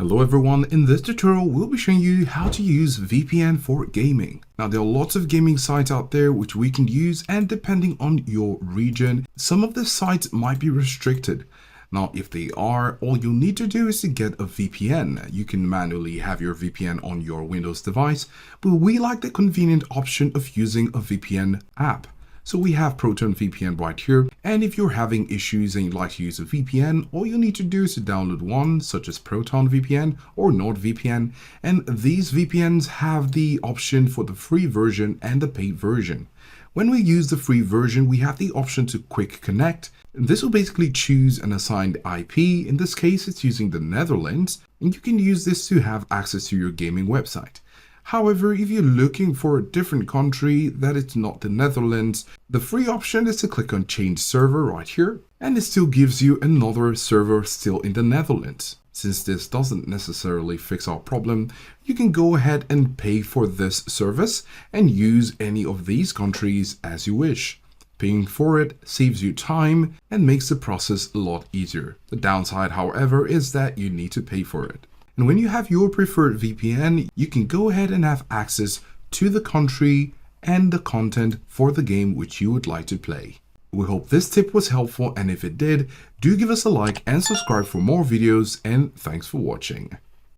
Hello everyone, in this tutorial we'll be showing you how to use VPN for gaming. Now there are lots of gaming sites out there which we can use, and depending on your region, some of the sites might be restricted. Now if they are, all you'll need to do is to get a VPN. You can manually have your VPN on your Windows device, but we like the convenient option of using a VPN app. So we have Proton VPN right here, and if you're having issues and you'd like to use a VPN, all you need to do is to download one such as Proton VPN or NordVPN, and these VPNs have the option for the free version and the paid version. When we use the free version, we have the option to quick connect. This will basically choose an assigned IP. In this case, it's using the Netherlands, and you can use this to have access to your gaming website. However, if you're looking for a different country that it's not the Netherlands, the free option is to click on change server right here, and it still gives you another server still in the Netherlands. Since this doesn't necessarily fix our problem, you can go ahead and pay for this service and use any of these countries as you wish. Paying for it saves you time and makes the process a lot easier. The downside, however, is that you need to pay for it. And when you have your preferred VPN, you can go ahead and have access to the country and the content for the game which you would like to play. We hope this tip was helpful, and if it did, do give us a like and subscribe for more videos, and thanks for watching.